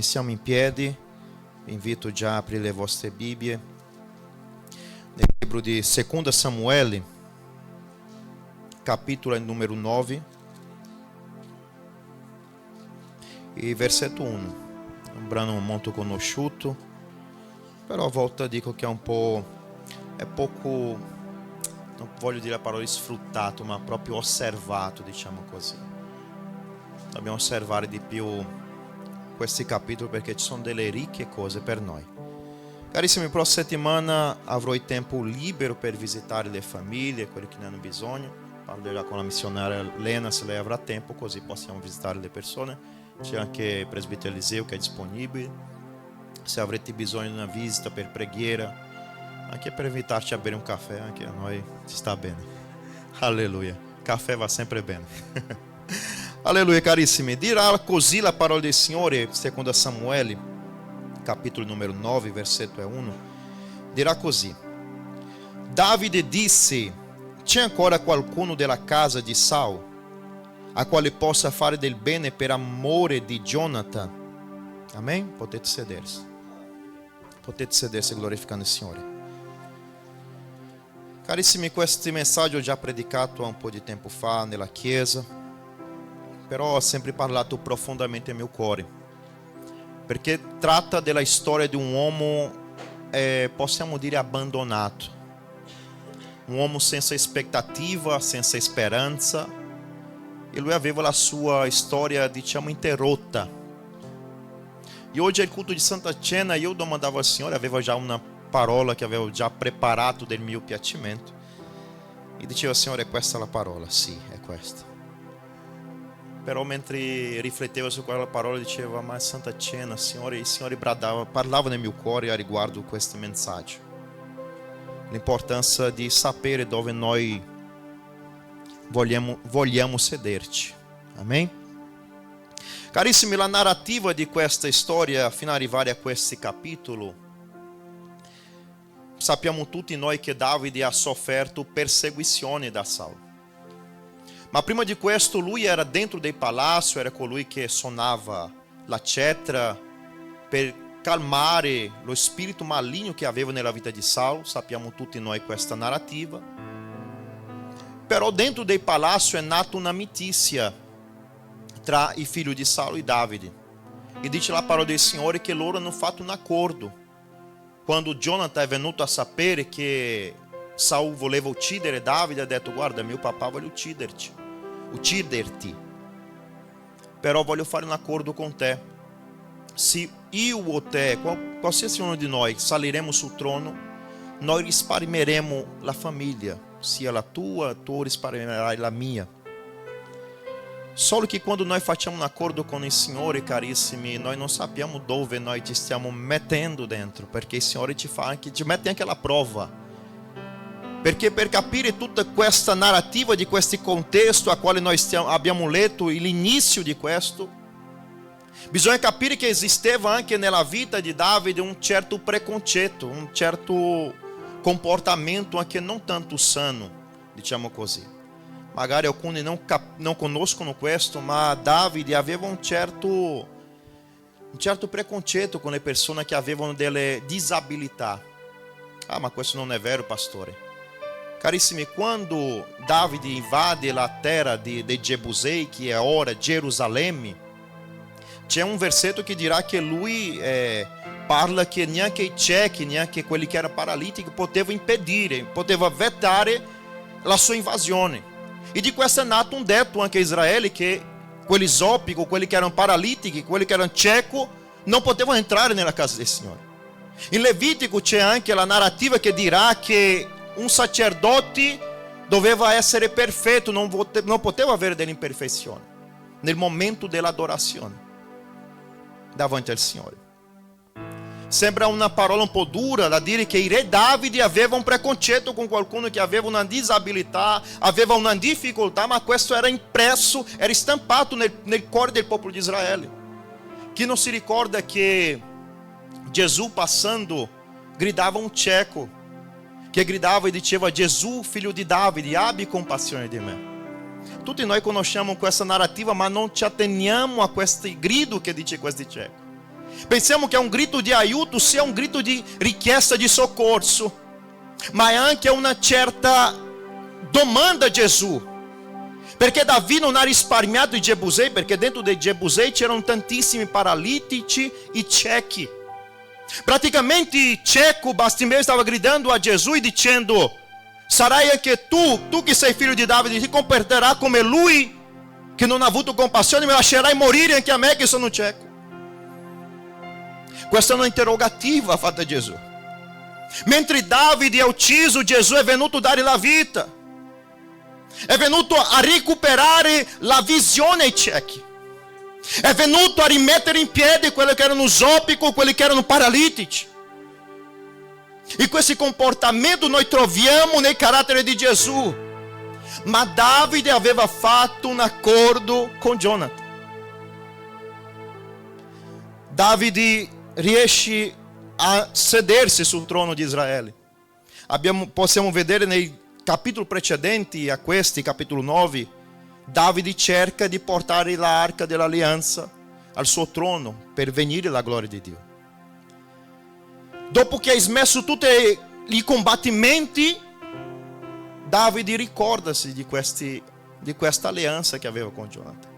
Siamo in piedi, vi invito già a aprire le vostre Bibbie nel libro di 2 Samuele, capitolo numero 9 e versetto 1. È un brano molto conosciuto, però a volte dico che è poco, non voglio dire la parola sfruttato, ma proprio osservato, diciamo così. Dobbiamo osservare di più questi capitoli perché ci sono delle ricche cose per noi. Carissimi, prossima settimana avrò il tempo libero per visitare le famiglie, quelli che ne hanno bisogno. Parlerò con la missionaria Lena se lei avrà tempo, così possiamo visitare le persone. C'è anche il presbitero Eliseo che è disponibile. Se avrete bisogno di una visita per preghiera, anche per invitarci a bere un caffè, anche a noi ci sta bene. Alleluia. Caffè va sempre bene. Alleluia, carissimi. Dirà così la parola del Signore, 2 Samuele, capitolo numero 9, versetto 1. Dirà così: Davide disse: c'è ancora qualcuno della casa di Saul a quale possa fare del bene per amore di Jonathan? Amen? Potete sedersi. Potete sedersi glorificando il Signore. Carissimi, questo messaggio ho già predicato un po' di tempo fa nella chiesa, però ho sempre parlato profondamente al mio cuore, perché tratta della storia di un uomo, possiamo dire, abbandonato, un uomo senza aspettativa, senza speranza, e lui aveva la sua storia, diciamo, interrotta. E oggi al culto di Santa Cena io domandavo al Signore, aveva già una parola che avevo già preparato del mio piacimento, e dicevo: Signore, questa è la parola? Sì, è questa. Però mentre riflettevo su quella parola dicevo: ma Santa Cena, Signore, il Signore parlava nel mio cuore a riguardo questo messaggio. L'importanza di sapere dove noi vogliamo sederci. Amen? Carissimi, la narrativa di questa storia fino ad arrivare a questo capitolo, sappiamo tutti noi che Davide ha sofferto persecuzioni da Saul. Ma prima di questo lui era dentro del palazzo, era colui che suonava la cetra per calmare lo spirito maligno che aveva nella vita di Saul. Sappiamo tutti noi questa narrativa. Però dentro del palazzo è nata un'amicizia tra i figli di Saul e Davide. E dice la parola del Signore che loro hanno fatto un accordo. Quando Jonathan è venuto a sapere che Saul voleva uccidere Davide, ha detto: guarda, mio papà vuole ucciderti, però voglio fare un accordo con te. Se io o te, qualsiasi uno di noi, saliremo sul trono, noi risparmieremo la famiglia, sia la tua, tu risparmierai la mia. Solo che quando noi facciamo un accordo con il Signore, carissimi, noi non sappiamo dove noi ci stiamo mettendo dentro, perché il Signore ci mette anche alla prova. Perché per capire tutta questa narrativa di questo contesto a quale noi abbiamo letto, l'inizio di questo, bisogna capire che esisteva anche nella vita di Davide un certo preconcetto, un certo comportamento anche non tanto sano, diciamo così. Magari alcuni non conoscono questo, ma Davide aveva un certo preconcetto con le persone che avevano delle disabilità. Ah, ma questo non è vero, pastore. Carissimi, quando Davide invade la terra di Jebusei, che è ora Gerusalemme, c'è un versetto che dirà che lui parla che neanche i ciechi, neanche quelli che erano paralitici potevano impedire, potevano vietare la sua invasione. E di questo è nato un detto anche a Israele, che quelli zoppici, quelli che erano paralitici, quelli che erano ciechi, non potevano entrare nella casa del Signore. In Levitico c'è anche la narrativa che dirà che un sacerdote doveva essere perfetto, non poteva avere delle imperfezioni nel momento dell'adorazione davanti al Signore. Sembra una parola un po' dura da dire che il re Davide aveva un preconcetto con qualcuno che aveva una disabilità, aveva una difficoltà, ma questo era impresso, era stampato nel cuore del popolo di Israele. Chi non si ricorda che Gesù passando gridava un cieco, che gridava e diceva: Gesù, figlio di Davide, abbi compassione di me. Tutti noi conosciamo questa narrativa, ma non ci atteniamo a questo grido che dice questo cieco. Pensiamo che un grito di aiuto sia un grito di richiesta di soccorso, ma è anche una certa domanda a Gesù. Perché Davi non ha risparmiato i Jebusei, perché dentro dei Jebusei c'erano tantissimi paralitici e ciechi. Praticamente il cieco Bartimeu stava gridando a Gesù e dicendo: sarai anche tu che sei figlio di Davide, ti comporterai come lui che non ha avuto compassione, mi lascerai morire anche a me che sono cieco. Questa è una interrogativa fatta a Gesù. Mentre Davide è ucciso, Gesù è venuto a dare la vita. È venuto a recuperare la visione ai ciechi. È venuto a rimettere in piedi quelli che erano zopico, quelli che erano paralitici. E questo comportamento noi troviamo nel carattere di Gesù. Ma Davide aveva fatto un accordo con Jonathan. Davide riesce a sedersi sul trono di Israele. Possiamo vedere nei capitoli precedenti a questi, capitolo 9, Davide cerca di portare l'arca dell'alleanza al suo trono per venire la gloria di Dio. Dopo che ha smesso tutti i combattimenti, Davide ricordasi di questa alleanza che aveva con Jonathan.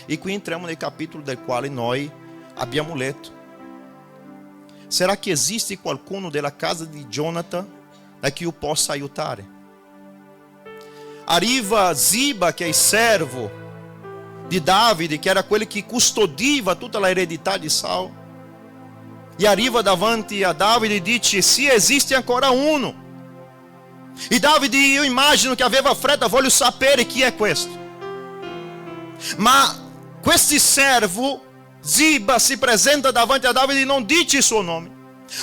E qui entriamo nel capitolo del quale noi abbiamo letto. Será che esiste qualcuno della casa di Jonathan a che io possa aiutare? Arriva Ziba, che è il servo di Davide, che era quello che custodiava tutta la eredità di Saul, e arriva davanti a Davide e dice: sì, esiste ancora uno. E Davide, io immagino che aveva fretta, voglio sapere chi è questo. Ma questo servo Ziba si presenta davanti a Davide e non dice il suo nome,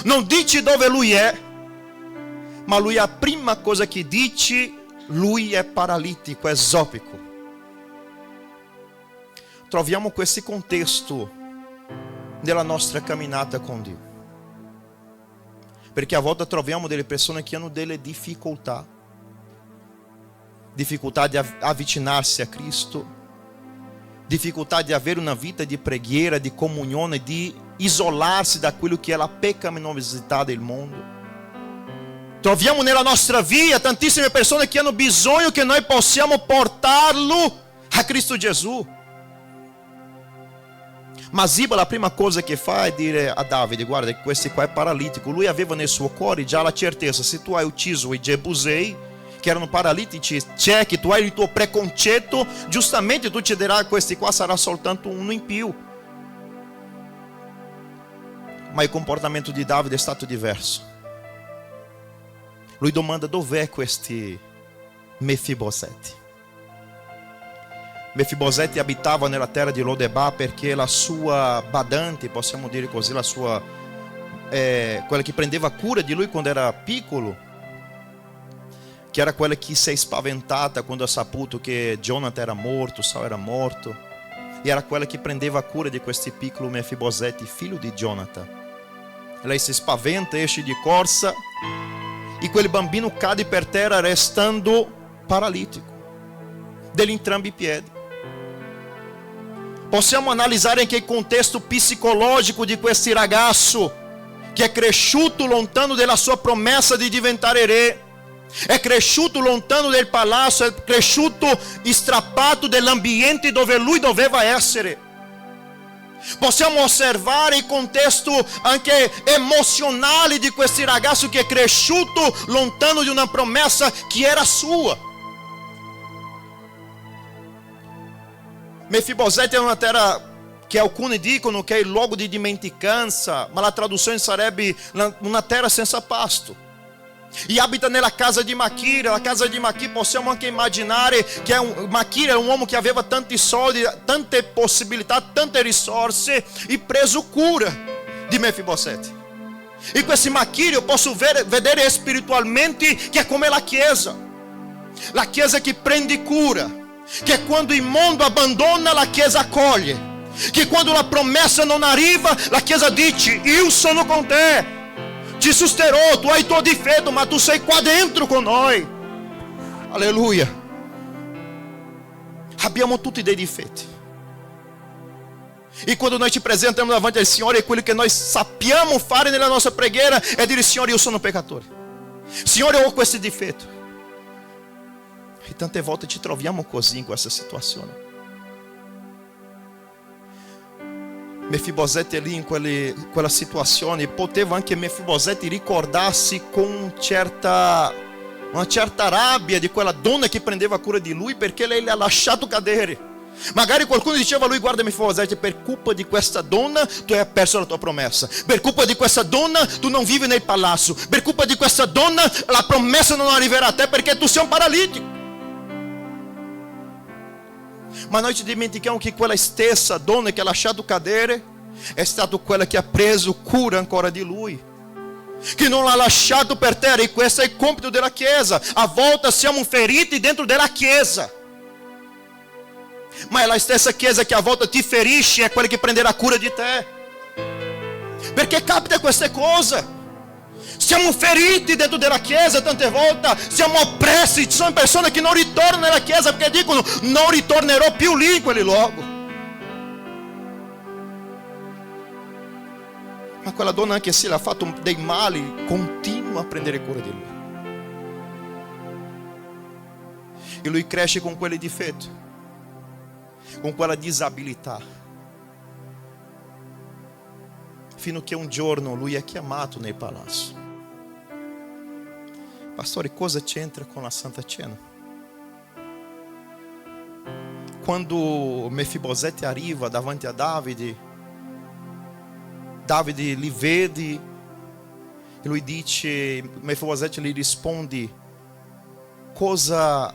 non dice dove lui è, ma lui, a prima cosa che dice, lui è paralitico, è zopico. Troviamo questo contesto nella nostra camminata con Dio, perché a volte troviamo delle persone che hanno delle difficoltà di avvicinarsi a Cristo, difficoltà di avere una vita di preghiera, di comunione, di isolarsi da quello che è la peccaminosità del mondo. Troviamo nella nostra via tantissime persone che hanno bisogno che noi possiamo portarlo a Cristo Gesù. Ma Ziba, la prima cosa che fa è dire a Davide: guarda, questo qua è paralitico. Lui aveva nel suo cuore già la certezza: se tu hai ucciso i Jebusei, che erano paralitici, ciechi, tu hai il tuo preconcetto, giustamente tu ci dirai: questi qua sarà soltanto uno in più. Ma il comportamento di Davide è stato diverso. Lui domanda: dov'è questi Mefibosete? Mefibosete abitava nella terra di Lodebar perché la sua badante, possiamo dire così, la sua quella che prendeva cura di lui quando era piccolo, che era quella che si è spaventata quando ha saputo che Jonathan era morto, Saul era morto, e era quella che prendeva cura di questi piccolo Mefibosete, figlio di Jonathan. Lei si spaventa, esce di corsa, e quel bambino cade per terra restando paralitico degli entrambi i piedi. Possiamo analisare anche il contesto psicologico di questo ragazzo che è cresciuto lontano dalla sua promessa di diventare re, è cresciuto lontano dal palazzo, è cresciuto strappato dall'ambiente dove lui doveva essere. Possiamo osservare il contesto anche emozionale di questo ragazzo che è cresciuto lontano di una promessa che era sua. Mefibosete è una terra che alcuni dicono che è il luogo di dimenticanza, ma la traduzione sarebbe una terra senza pasto. E abita nella casa di Machir. La casa di Machir possiamo anche immaginare che Machir era un uomo che aveva tanti soldi, tante possibilità, tante risorse, e preso cura di Mefibosete. E questo Machir io posso vedere spiritualmente che è come la chiesa che prende cura, che quando il mondo abbandona la chiesa accoglie, che quando la promessa non arriva la chiesa dice: io sono con te, ti sosterrò, tu hai il tuo difetto ma tu sei qua dentro con noi. Alleluia. Abbiamo tutti dei difetti, E quando nós te apresentamos davanti al Signore, è quello che noi sappiamo fare nella nostra preghiera è dire: Signore, io sono peccatore, Signore, ho questo difetto. E tante volte ci troviamo così in questa situazione. Mefibosete lì in quella situazione, poteva anche Mefibosete ricordarsi con una certa rabbia di quella donna che prendeva cura di lui, perché lei l'ha lasciato cadere. Magari qualcuno diceva a lui: guarda Mefibosete, per colpa di questa donna tu hai perso la tua promessa, per colpa di questa donna tu non vivi nel palazzo, per colpa di questa donna la promessa non arriverà a te perché tu sei un paralitico. Ma noi ci dimentichiamo che quella stessa donna che ha lasciato cadere è stata quella che ha preso cura ancora di lui, che non l'ha lasciato per terra. E questo è il compito della Chiesa. A volte siamo feriti dentro della Chiesa, ma è la stessa Chiesa che a volte ti ferisce, è quella che prenderà cura di te, perché capita queste cose. Siamo feriti dentro della Chiesa tante volte, siamo oppressi. Ci sono persone che non ritornano nella Chiesa perché dicono: non ritornerò più lì in quel luogo. Ma quella donna, anche se le ha fatto dei mali, continua a prendere cura di lui. E lui cresce con quei difetti, con quella disabilità, fino che un giorno lui è chiamato nel palazzo. Pastore, cosa c'entra con la Santa Cena? Quando Mefibosete arriva davanti a Davide, Davide li vede e lui dice, Mefibosete gli risponde: cosa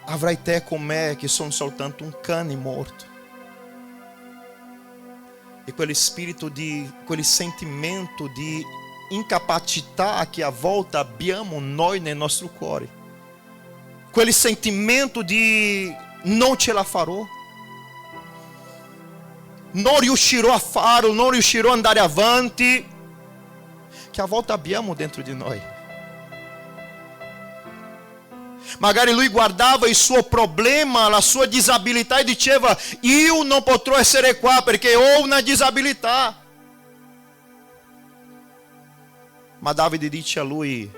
avrai te con me che sono soltanto un cane morto? E quel sentimento di incapacità che a volte abbiamo noi nel nostro cuore, quel sentimento di non ce la farò, non riuscirò a farlo, non riuscirò ad andare avanti, che a volte abbiamo dentro di noi. Magari lui guardava il suo problema, la sua disabilità e diceva: io non potrò essere qua perché ho una disabilità. Ma Davide dice a lui: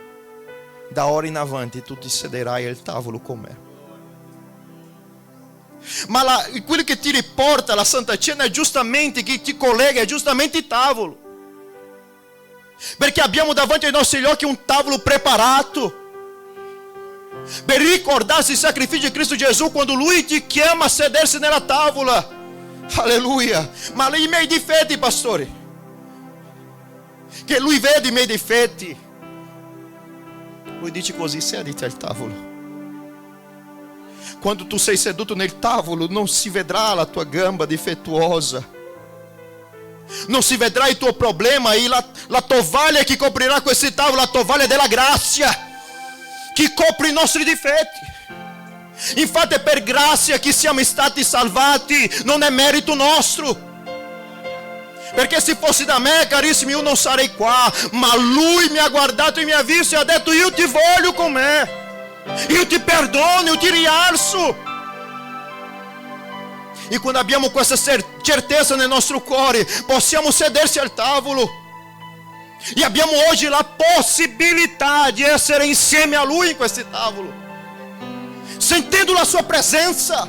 da ora in avanti tu ti sederai al tavolo con me. Ma quello che ti riporta alla Santa Cena è giustamente, che ti collega, è giustamente il tavolo. Perché abbiamo davanti ai nostri occhi un tavolo preparato per ricordarsi il sacrificio di Cristo Gesù quando Lui ti chiama a sedersi nella tavola. Alleluia. Ma i miei difetti, pastore, che Lui vede i miei difetti, Lui dice così: sediti al tavolo. Quando tu sei seduto nel tavolo non si vedrà la tua gamba difettuosa, non si vedrà il tuo problema, e la tovaglia che coprirà questo tavolo, la tovaglia della grazia che copre i nostri difetti. Infatti è per grazia che siamo stati salvati, non è merito nostro. Perché se fosse da me, carissimi, io non sarei qua. Ma Lui mi ha guardato e mi ha visto e ha detto: io ti voglio con me, io ti perdono, io ti rialzo. E quando abbiamo questa certezza nel nostro cuore, possiamo sedersi al tavolo. E abbiamo oggi la possibilità di essere insieme a Lui in questo tavolo, sentendo la Sua presenza.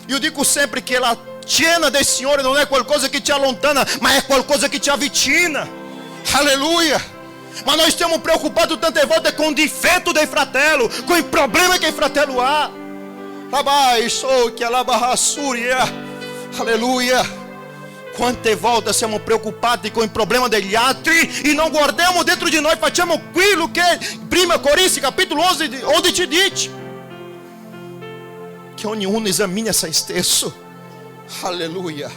Io dico sempre che la cena del Signore non è qualcosa che ci allontana, ma è qualcosa che ci avvicina. Alleluia. Ma noi stiamo preoccupati tante volte con il difetto del fratello, con il problema che il fratello ha. Alleluia. Quante volte siamo preoccupati con il problema degli altri e non guardiamo dentro di noi, facciamo quello che 1 Corinzi capitolo 11 dice, che ognuno esamini a se stesso. Alleluia.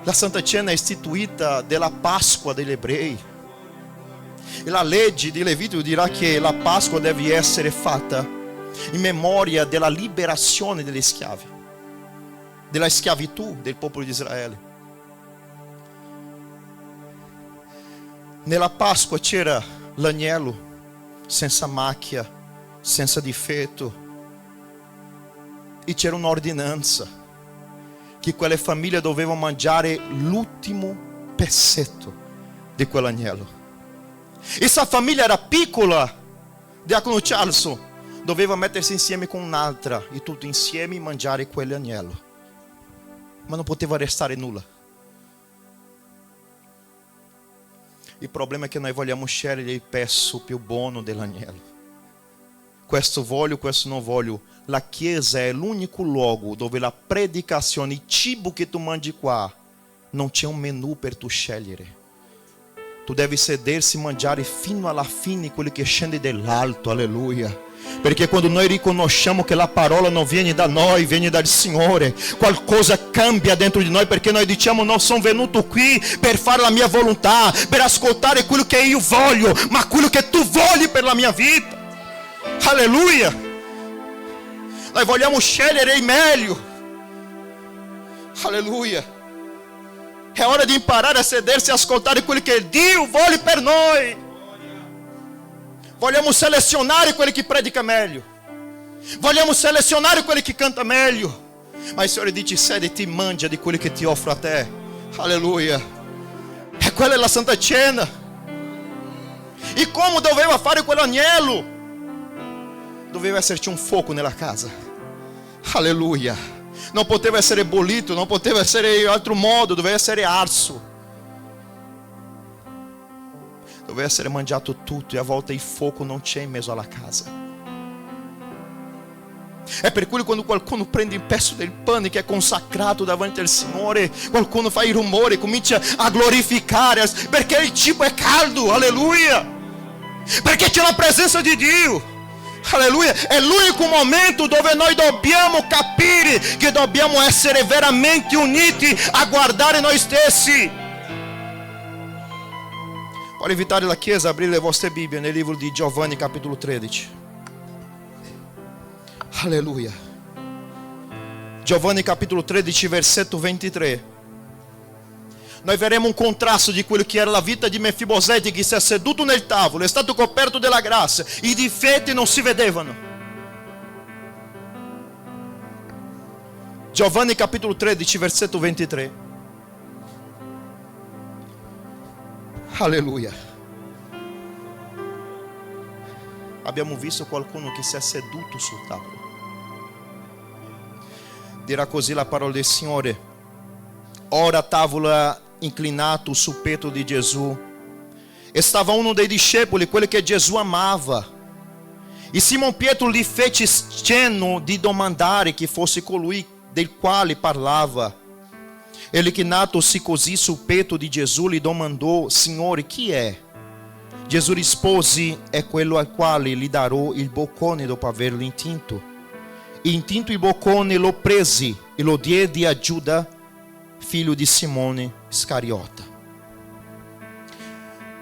La Santa Cena è istituita della Pasqua degli ebrei, e la legge di Levitico dirà che la Pasqua deve essere fatta in memoria della liberazione degli schiavi, della schiavitù del popolo di Israele. Nella Pasqua c'era l'agnello senza macchia, senza difetto, E c'era un'ordinanza che quelle famiglie dovevano mangiare l'ultimo pezzetto di quell'agnello. E se la famiglia era piccola, Diacono Charles doveva mettersi insieme con un'altra e tutti insieme mangiare quell'agnello. Ma non poteva restare nulla. Il problema è che noi vogliamo scegliere il pezzo più buono dell'agnello. Questo voglio, questo non voglio. La chiesa è l'unico luogo dove la predicazione, il cibo che tu mangi qua, non c'è un menù per tu scegliere. Tu devi sedersi e mangiare fino alla fine quello che scende dall'alto, alleluia. Perché quando noi riconosciamo che la parola non viene da noi, viene dal Signore, qualcosa cambia dentro di noi, perché noi diciamo: non sono venuto qui per fare la mia volontà, per ascoltare quello che io voglio, ma quello che tu vogli per la mia vita. Alleluia. Noi vogliamo scegliere il meglio. Alleluia. È ora di imparare a sedersi e ascoltare quello che Dio vuole per noi. Vogliamo selezionare quelli che predica meglio. Vogliamo selezionare quelli che canta meglio. Ma il Signore dice: sediti e mangia di quelli che ti offro a te. Alleluia. E quella è la Santa Cena. E come doveva fare quell'agnello? Doveva esserci un fuoco nella casa. Alleluia. Non poteva essere bollito, non poteva essere in altro modo, doveva essere arso. Doveva essere mangiato tutto, e a volte il fuoco non c'è in mezzo alla casa. È per cui quando qualcuno prende il pezzo del pane che è consacrato davanti al Signore, qualcuno fa il rumore, comincia a glorificare, perché il cibo è caldo, alleluia, perché c'è la presenza di Dio. Alleluia. È l'unico momento dove noi dobbiamo capire che dobbiamo essere veramente uniti a guardare noi stessi. Voglio invitare la Chiesa a aprire le vostre Bibbie nel libro di Giovanni capitolo 13. Alleluia. Giovanni capitolo 13 versetto 23. Noi vedremo un contrasto di quello che era la vita di Mefibosete, che si è seduto nel tavolo, è stato coperto della grazia, i difetti non si vedevano. Giovanni capitolo 13 versetto 23. Alleluia. Abbiamo visto qualcuno che si è seduto sul tavolo. Dirà così la parola del Signore: ora a tavola inclinato sul petto di Gesù stava uno dei discepoli, quello che Gesù amava. E Simon Pietro gli fece cenno di domandare chi fosse colui del quale parlava. Ele, chinando-se così sul petto di Gesù, gli domandò: Signore, chi è? Gesù rispose: è quello al quale gli darò il boccone dopo averlo intinto. E intinto il boccone lo presi e lo diede a Giuda, figlio di Simone Iscariota.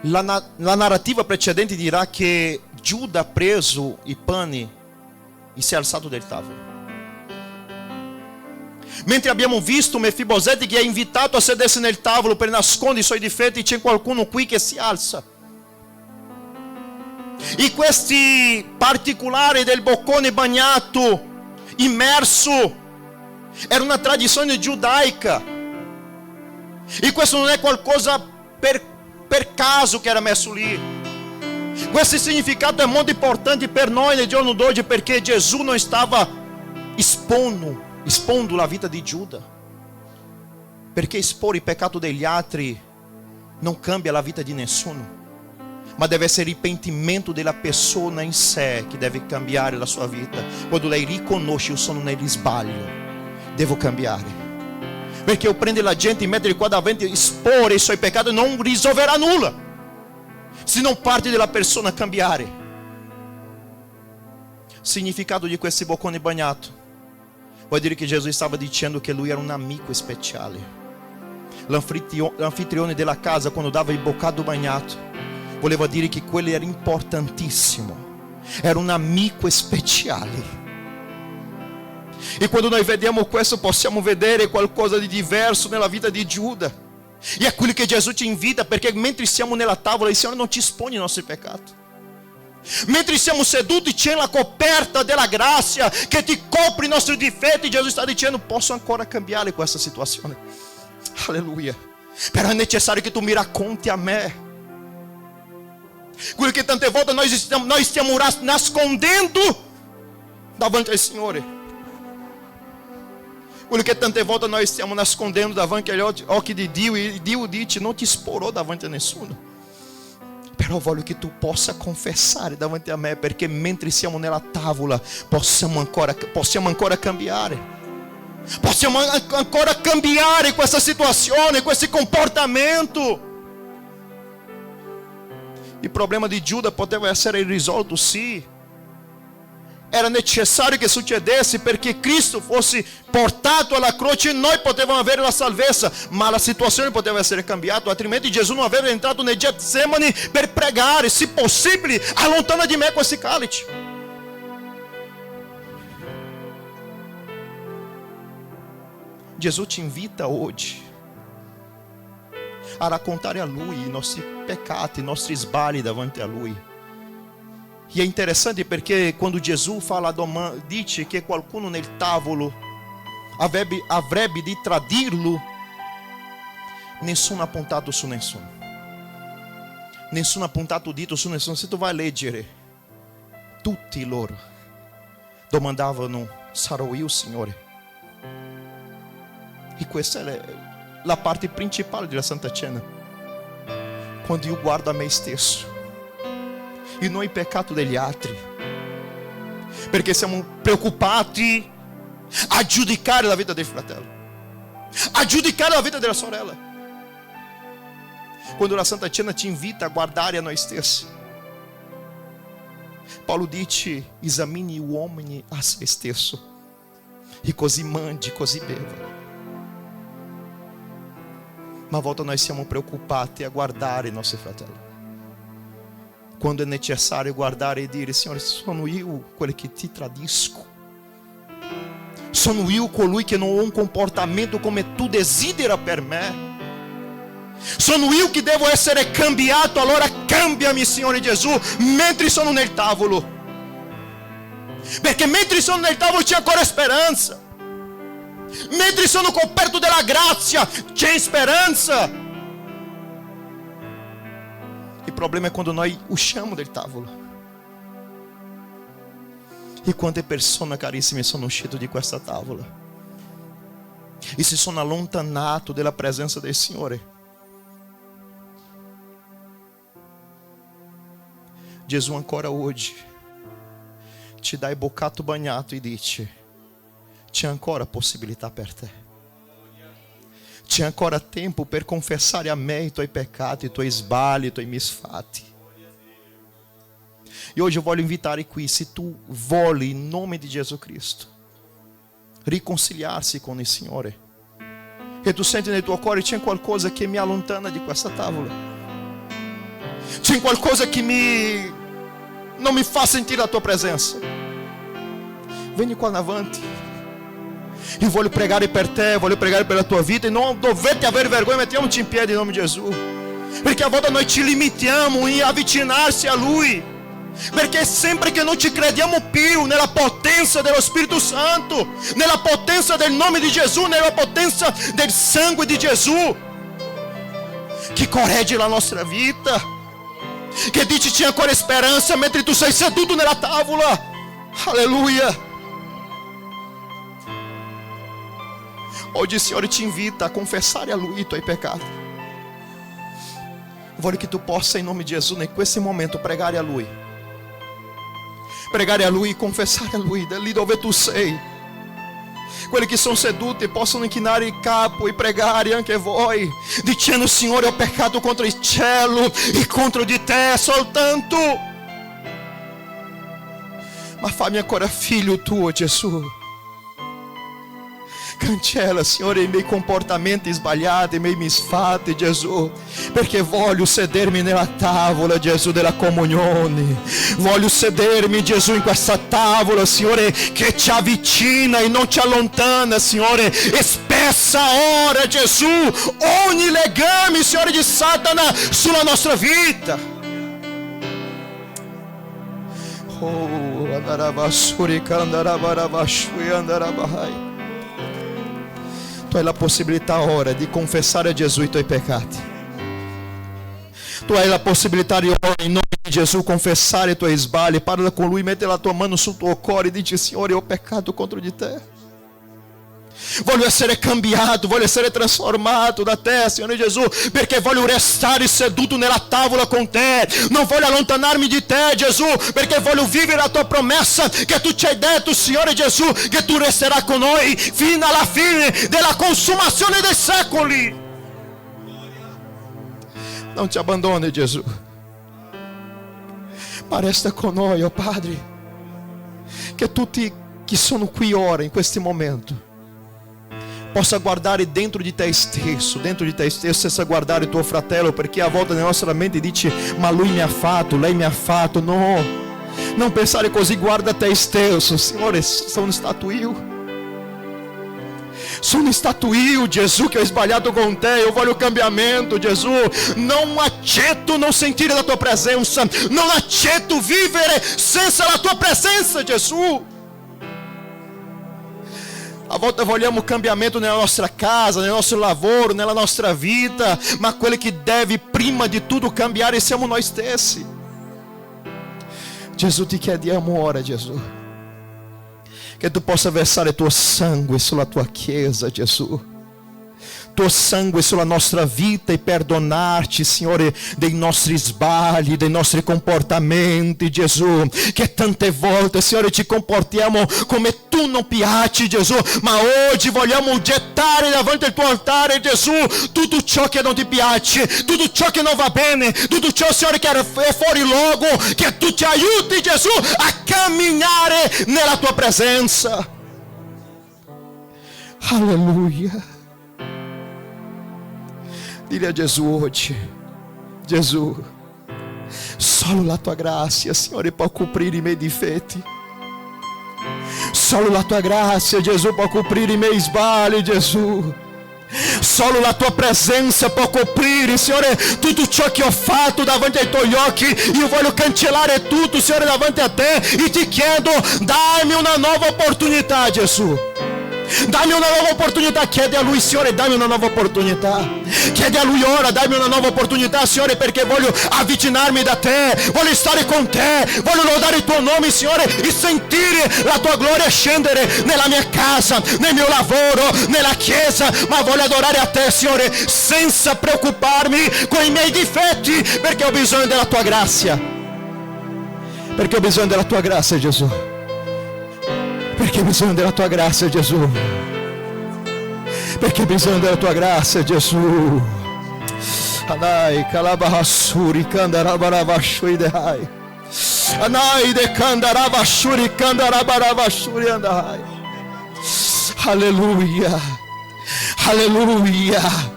La narrativa precedente dirà che Giuda ha preso i pani e si è alzato dal tavolo. Mentre abbiamo visto Mefibosete che è invitato a sedersi nel tavolo per nascondere i suoi difetti, c'è qualcuno qui che si alza. E questi particolari del boccone bagnato, immerso, era una tradizione giudaica. E questo non è qualcosa per caso che era messo lì. Questo significato è molto importante per noi nel giorno d'oggi, perché Gesù non stava espondo la vita di Giuda, perché esporre il peccato degli altri non cambia la vita di nessuno, ma deve essere il pentimento della persona in sé che deve cambiare la sua vita. Quando lei riconosce: io sono negli sbaglio, devo cambiare. Perché io prendo la gente e mettere qua davanti e esporre i suoi peccati non risolverà nulla, se non parte della persona cambiare. Significato di questi bocconi bagnato vuol dire che Gesù stava dicendo che lui era un amico speciale. L'anfitrione della casa, quando dava il boccado bagnato, voleva dire che quello era importantissimo, era un amico speciale. E quando noi vediamo questo, possiamo vedere qualcosa di diverso nella vita di Giuda. E è quello che Gesù ci invita, perché mentre siamo nella tavola, il Signore non ci espone i nostri peccati. Mentre siamo seduti c'è la coperta della grazia che ti copre i nostri difetti. Gesù sta dicendo: posso ancora cambiare questa situazione. Alleluia. Però è necessario che tu mi racconti a me quello che tante volte noi stiamo nascondendo davanti al Signore. Quello che tante volte noi stiamo nascondendo davanti agli occhi di Dio. E Dio dice: non ti esporrò davanti a nessuno. Però voglio che tu possa confessare davanti a me, perché mentre siamo nella tavola possiamo ancora cambiare. Possiamo ancora cambiare questa situazione, questo comportamento. Il problema di Giuda poteva essere risolto, sì. Era necessario che succedesse perché Cristo fosse portato alla croce e noi potevamo avere la salvezza, ma la situazione poteva essere cambiata, altrimenti Gesù non avrebbe entrato nel Getsemani per pregare: se possibile, allontana di me questi calici. Gesù ci invita oggi a raccontare a Lui i nostri peccati, i nostri sbagli davanti a Lui. E è interessante perché quando Gesù fa la domanda, dice che qualcuno nel tavolo avrebbe di tradirlo, nessuno ha puntato su nessuno. Nessuno ha puntato il dito su nessuno. Se tu vai a leggere, tutti loro domandavano: sarò io, Signore? E questa è la parte principale della Santa Cena. Quando io guardo a me stesso e non il peccato degli altri, perché siamo preoccupati a giudicare la vita del fratello, a giudicare la vita della sorella. Quando la Santa Cena ci invita a guardare a noi stessi, Paolo dice: esamine l'uomo a se stesso e così mangi, così beva. Ma a volte noi siamo preoccupati a guardare i nostri fratelli, quando è necessario guardare e dire: Signore, sono io quello che ti tradisco, sono io colui che non ho un comportamento come tu desidera per me, sono io che devo essere cambiato. Allora cambiami, Signore Gesù, mentre sono nel tavolo, perché mentre sono nel tavolo c'è ancora speranza. Mentre sono coperto della grazia c'è speranza. Il problema è quando noi usciamo del tavolo. E quante persone, carissime, sono uscite di questa tavola e si sono allontanato dalla presenza del Signore. Gesù ancora oggi ci dà il boccato bagnato e dice: c'è ancora possibilità per te, c'è ancora tempo per confessare a me i tuoi peccati, i tuoi sbagli, i tuoi misfatti. E oggi eu voglio invitare qui, se tu vuoi in nome di Gesù Cristo riconciliarsi con il Signore, e tu senti nel tuo cuore c'è qualcosa che mi allontana di questa tavola, c'è qualcosa che non mi fa sentire la tua presenza, vieni qua avanti. Io voglio pregare per te, voglio pregare per la tua vita, e non dovete avere vergogna. Mettiamoci in piedi in nome di Gesù, perché a volte noi ci limitiamo in avvicinarsi a Lui, perché sempre che non ci crediamo più nella potenza dello Spirito Santo, nella potenza del nome di Gesù, nella potenza del sangue di Gesù, che corregge la nostra vita, che dice c'è ancora speranza mentre tu sei seduto nella tavola. Alleluia. Oggi il Signore ci invita a confessare a Lui i tuoi peccati. Voglio che tu possa, in nome di Gesù, in questo momento pregare a Lui, confessare a Lui, da lì dove tu sei. Quelli che sono seduti possono inchinare il capo e pregare anche voi, dicendo: Signore, ho peccato contro il cielo e contro di te soltanto, ma fammi ancora figlio tuo, Gesù. Cancella, Signore, i miei comportamenti sbagliati, i miei misfatti, Gesù, perché voglio sedermi nella tavola, Gesù, della comunione. Voglio sedermi, Gesù, in questa tavola, Signore, che ci avvicina e non ci allontana, Signore, e spessa ora, Gesù, ogni legame, Signore, di Satana sulla nostra vita. Oh, andarabasuri candarabarabaxui andarabahai. Tu hai la possibilità ora di confessare a Gesù i tuoi peccati. Tu hai la possibilità di ora, in nome di Gesù, confessare i tuoi sbagli. Parla con Lui, mette la tua mano sul tuo cuore e dici: Signore, ho peccato contro di te. Voglio essere cambiato, voglio essere trasformato da te, Signore Gesù, perché voglio restare seduto nella tavola con te. Non voglio allontanarmi di te, Gesù, perché voglio vivere la tua promessa che tu ci hai detto, Signore Gesù, che tu resterai con noi fino alla fine della consumazione dei secoli. Non ci abbandoni, Gesù, ma resta con noi, oh Padre. Che tutti che sono qui ora, in questo momento, possa guardare dentro di te stesso, senza guardare il tuo fratello, perché a volte nella nostra mente dici: ma lui mi ha fatto, lei mi ha fatto. No, non pensare così, guarda te stesso. Signore, sono stato io, Gesù, che ho sbagliato con te. Io voglio cambiamento, Gesù. Non accetto non sentire la tua presenza, non accetto vivere senza la tua presenza, Gesù. A volte vogliamo cambiamento nella nostra casa, nel nostro lavoro, nella nostra vita, ma quello che deve prima di tutto cambiare siamo noi stessi. Gesù, ti chiediamo ora, Gesù, che tu possa versare il tuo sangue sulla tua chiesa, Gesù. Tuo sangue sulla nostra vita e perdonarci, Signore, dei nostri sbagli, dei nostri comportamenti, Gesù, che tante volte, Signore, ci comportiamo come tu non piaci, Gesù, ma oggi vogliamo gettare davanti al tuo altare, Gesù, tutto ciò che non ti piace, tutto ciò che non va bene, tutto ciò, Signore, che è fuori luogo, che tu ci aiuti, Gesù, a camminare nella tua presenza. Alleluia. Dile a Gesù oggi: Gesù, solo la tua grazia, Signore, può coprire i miei difetti. Solo la tua grazia, Gesù, può coprire i miei sbagli, Gesù. Solo la tua presenza può coprire, Signore, tutto ciò che ho fatto davanti ai tuoi occhi. Io voglio cancellare tutto, Signore, davanti a te, e ti chiedo: dammi una nuova opportunità, Gesù. Dammi una nuova opportunità. Chiedi a Lui: Signore, dammi una nuova opportunità. Chiedi a Lui ora: dammi una nuova opportunità, Signore, perché voglio avvicinarmi da te, voglio stare con te, voglio lodare il tuo nome, Signore, e sentire la tua gloria scendere nella mia casa, nel mio lavoro, nella chiesa. Ma voglio adorare a te, Signore, senza preoccuparmi con i miei difetti, perché ho bisogno della tua grazia. Perché ho bisogno della tua grazia, Gesù. Perché ho bisogno della tua grazia, Gesù. Perché ho bisogno della tua grazia, Gesù. Anai kalabahasuri kandarabarabaxuri dehai. Anai de kandarabashuri kandarabarabaxuri andai. Alleluia. Alleluia.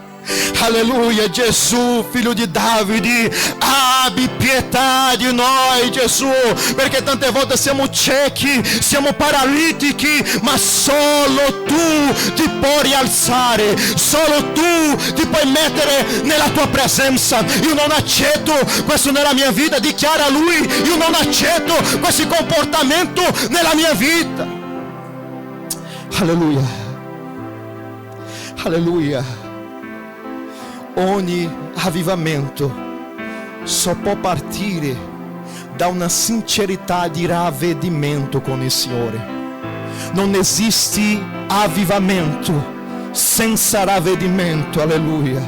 Alleluia. Gesù, figlio di Davide, abbi pietà di noi, Gesù, perché tante volte siamo ciechi, siamo paralitici, ma solo tu ti puoi rialzare, solo tu ti puoi mettere nella tua presenza. Io non accetto questo nella mia vita, dichiara Lui: io non accetto questo comportamento nella mia vita. Alleluia. Alleluia. Ogni avvivamento só può partire da una sincerità di ravvedimento con il Signore. Non esiste avvivamento senza ravvedimento. Alleluia.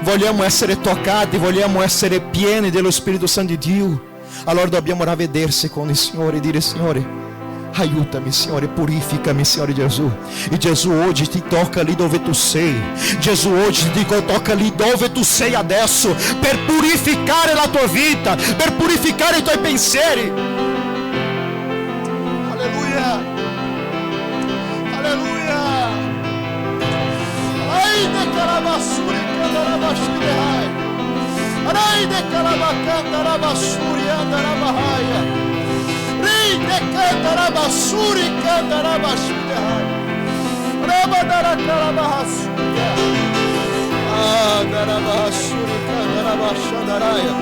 Vogliamo essere toccati, vogliamo essere pieni dello Spirito Santo di Dio. Allora dobbiamo ravvedersi con il Signore e dire: Signore, aiutami, Signore, purificami, Signore Gesù. E Gesù oggi ti tocca lì dove tu sei. Gesù oggi ti tocca lì dove tu sei adesso, per purificare la tua vita, per purificare i tuoi pensieri. Alleluia. Alleluia. Ai de calabasuri candarabashuri hai. Ai de calabacandarabassuri andarabahaya. Ride candarabasuri candarabashuri hai. Rabadara calabahasuria. Andarabasuri candarabashandaraia.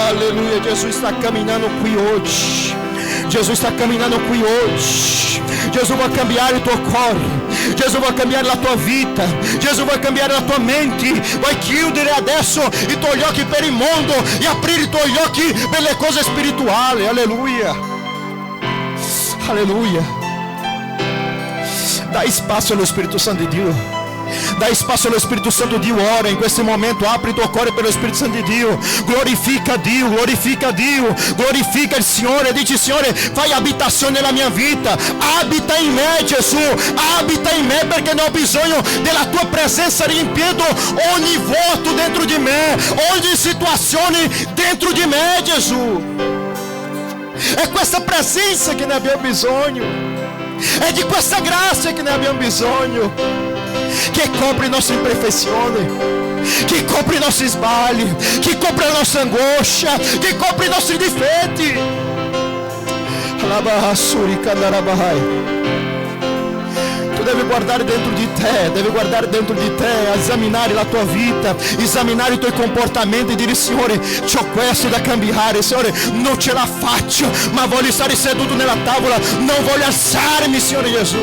Aleluia. Jesus está caminhando aqui hoje. Jesus está caminhando qui oggi. Gesù vuole cambiare il tuo cuore, Gesù vuole cambiare la tua vita, Gesù vuole cambiare la tua mente. Vai chiudere adesso i tuoi occhi per il mondo e aprire i tuoi occhi per le cose spirituali. Alleluia, alleluia. Dai spazio allo Spirito Santo di Dio. Dai spazio allo Spirito Santo di Dio. Ora in questo momento, apri il tuo cuore per lo Spirito Santo di Dio. Glorifica Dio, glorifica Dio, glorifica il Signore. Dici: Signore, fai abitazione nella mia vita, abita in me Gesù, abita in me, perché ne ho bisogno della tua presenza riempiendo ogni vuoto dentro di me, ogni situazione dentro di me Gesù. È questa presenza che ne abbiamo bisogno, è di questa grazia che ne abbiamo bisogno, che copre nossa imperfeizione, que copre nossos sbagli, que copre a nossa angoscia, que copre i nostri difetti. Tu devi guardare dentro di te, devi guardare dentro di te, esaminare la tua vita, esaminare i tuoi comportamenti e dire: Signore, c'ho questo da cambiare, Signore, non ce la faccio, ma voglio stare seduto nella tavola, non voglio alzarmi, Signore Gesù.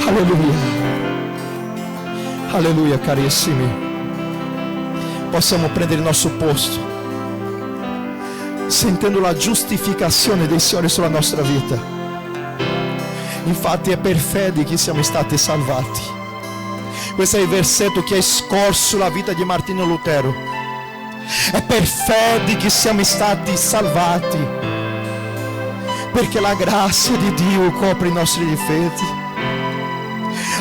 Alleluia. Alleluia, carissimi. Possiamo prendere il nostro posto, sentendo la giustificazione del Signore sulla nostra vita. Infatti è per fede che siamo stati salvati. Questo è il versetto che ha scorso la vita di Martino Lutero. È per fede che siamo stati salvati, perché la grazia di Dio copre i nostri difetti.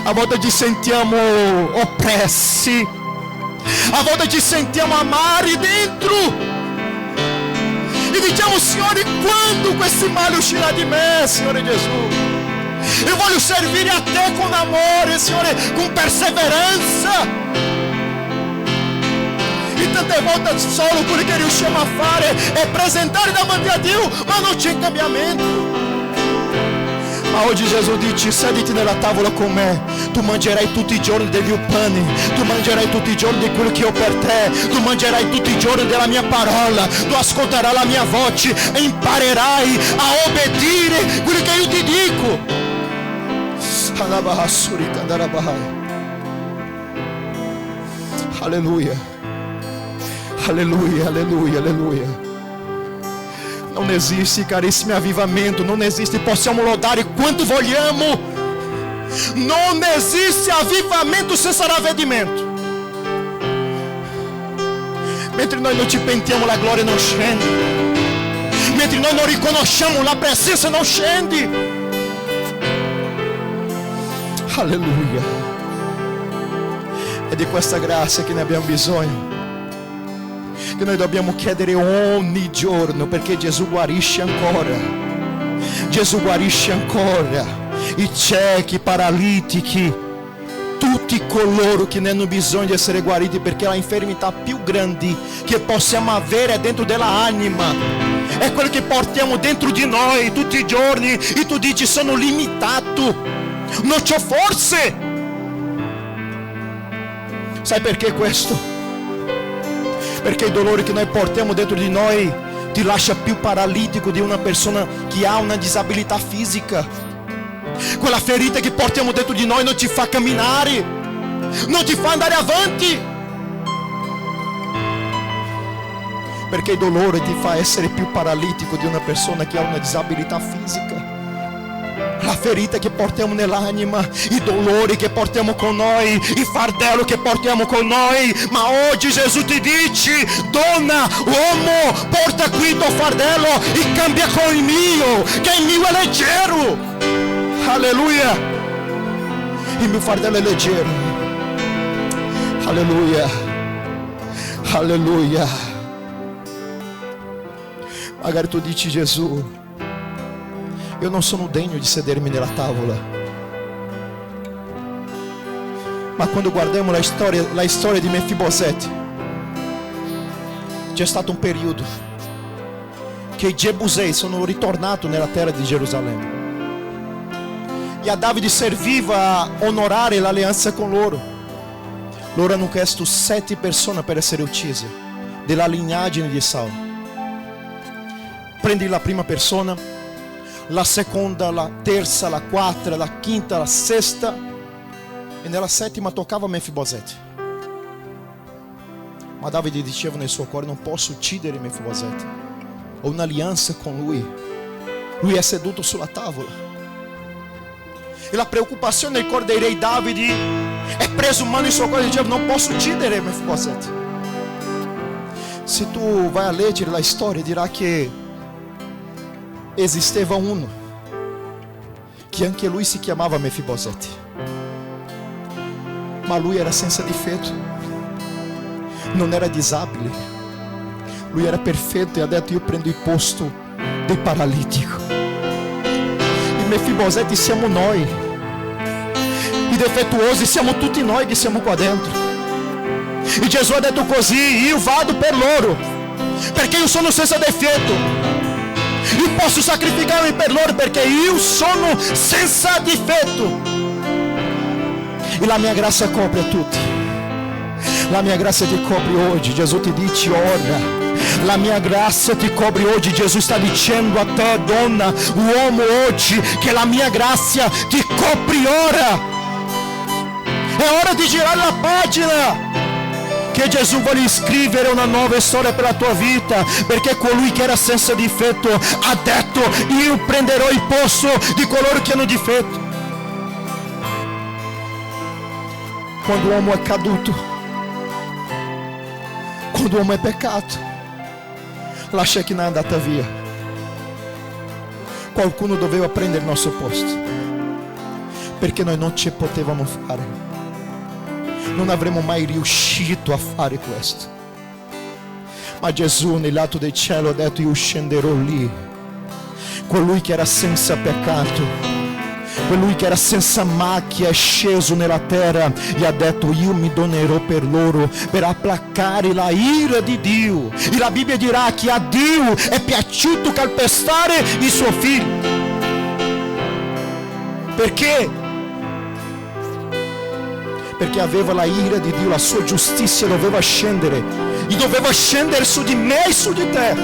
A volte ci sentiamo oppressi, a volte ci sentiamo amari dentro e diciamo: Signore, quando questo male uscirà di me, Signore Gesù? Io voglio servire a te con amore, Signore, con perseveranza. E tante volte solo quello che riusciamo a fare è presentare davanti a Dio, ma non c'è cambiamento. Ma oggi Gesù dice: sediti nella tavola con me, tu mangerai tutti i giorni dei miei pani, tu mangerai tutti i giorni di quello che ho per te, tu mangerai tutti i giorni della mia parola, tu ascolterai la mia voce e imparerai a obbedire quello che io ti dico. Alleluia, alleluia, alleluia, alleluia. Non esiste, carissimi, avvivamento, non esiste, possiamo lodare quanto vogliamo, non esiste avvivamento senza ravvedimento. Mentre noi non ci pentiamo, la gloria non scende. Mentre noi non riconosciamo, la presenza non scende. Alleluia. È di questa grazia che ne abbiamo bisogno, che noi dobbiamo chiedere ogni giorno, perché Gesù guarisce ancora. Gesù guarisce ancora i ciechi, i paralitici, tutti coloro che ne hanno bisogno di essere guariti, perché la infermità più grande che possiamo avere è dentro della anima, è quello che portiamo dentro di noi tutti i giorni. E tu dici: sono limitato, non c'ho forze. Sai perché questo? Perché il dolore che noi portiamo dentro di noi ti lascia più paralitico di una persona che ha una disabilità fisica. Quella ferita che portiamo dentro di noi non ci fa camminare, non ti fa andare avanti, perché il dolore ti fa essere più paralitico di una persona che ha una disabilità fisica. La ferita che portiamo nell'anima, i dolori che portiamo con noi, il fardello che portiamo con noi. Ma oggi Gesù ti dice: donna, uomo, porta qui il tuo fardello e cambia con il mio, che il mio è leggero. Alleluia. Il mio fardello è leggero. Alleluia. Alleluia. Magari tu dici: Gesù, io non sono degno di sedermi nella tavola. Ma quando guardiamo la storia di Mefibosete, c'è stato un periodo che i Jebusei sono ritornati nella terra di Gerusalemme, e a Davide serviva onorare l'alleanza con loro. Loro hanno chiesto 7 persone per essere uccise della lignagine di Saul. prendi la prima persona, la seconda, la terza, la quarta, la quinta, la sesta, e nella settima toccava Mefibosete. Ma Davide diceva nel suo cuore: non posso uccidere Mefibosete, ho un'alleanza con lui, lui è seduto sulla tavola. E la preoccupazione nel cuore dei re Davide è preso mano in suo cuore e diceva: non posso uccidere Mefibosete. Se tu vai a leggere la storia, dirà che esisteva uno che anche lui si chiamava Mefibosete, ma lui era senza difetto, non era disabile, lui era perfetto e ha detto: io prendo il posto del paralitico. I Mefibosete siamo noi, i defettuosi siamo tutti noi che siamo qua dentro. E Gesù ha detto così: io vado per loro, perché io sono senza difetto. Io posso sacrificarmi per loro perché io sono senza difetto. E la mia grazia copre a tutti. La mia grazia ti copre oggi. Gesù ti dice ora: la mia grazia ti copre oggi. Gesù sta dicendo a te, donna, uomo, oggi, che la mia grazia ti copre ora. È ora di girare la pagina, che Gesù vuole scrivere una nuova storia per la tua vita, perché colui che era senza difetto ha detto: io prenderò il posto di coloro che hanno difetto. Quando l'uomo è caduto, quando l'uomo è peccato, la Shekinah è andata via. Qualcuno doveva prendere il nostro posto, perché noi non ci potevamo fare. Non avremmo mai riuscito a fare questo. Ma Gesù nell'alto del cielo ha detto: io scenderò lì. Colui che era senza peccato, colui che era senza macchia è sceso nella terra e ha detto: io mi donerò per loro, per applacare la ira di Dio. E la Bibbia dirà che a Dio è piaciuto calpestare il suo figlio. Perché? Perché aveva la ira di Dio, la sua giustizia doveva scendere, e doveva scendere su di me e su di te.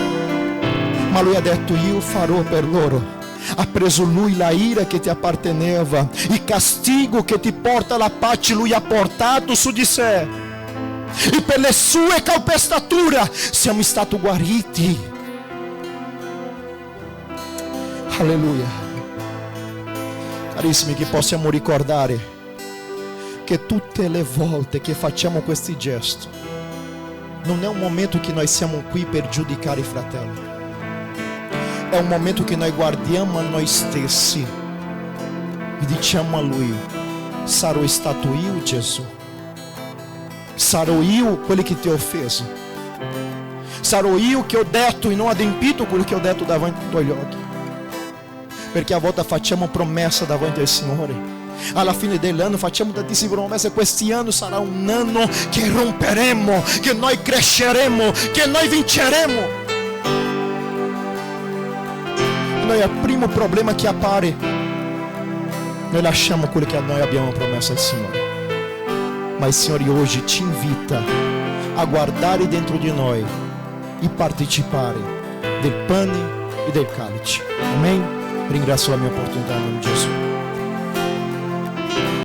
Ma lui ha detto: io farò per loro. Ha preso lui la ira che ti apparteneva, il castigo che ti porta alla pace, lui ha portato su di sé, e per le sue calpestature siamo stati guariti. Alleluia. Carissimi, che possiamo ricordare che tutte le volte che facciamo questi gesti, non è un momento che noi siamo qui per giudicare i fratelli, è un momento che noi guardiamo a noi stessi e diciamo a Lui: sarò stato io, Gesù? Sarò io quello che ti ho offeso? Sarò io che ho detto e non adempito quello che ho detto davanti ai tuoi occhi? Perché a volte facciamo promessa davanti al Signore, alla fine dell'anno facciamo tantissime promesse: questo anno sarà un anno che romperemo, che noi cresceremo, che noi vinceremo. Noi al primo problema che appare, noi lasciamo quello che noi abbiamo promesso al Signore. Ma il Signore oggi ci invita a guardare dentro di noi e partecipare del pane e del calice. Amen. Ringrazio la mia opportunità in nome di Gesù.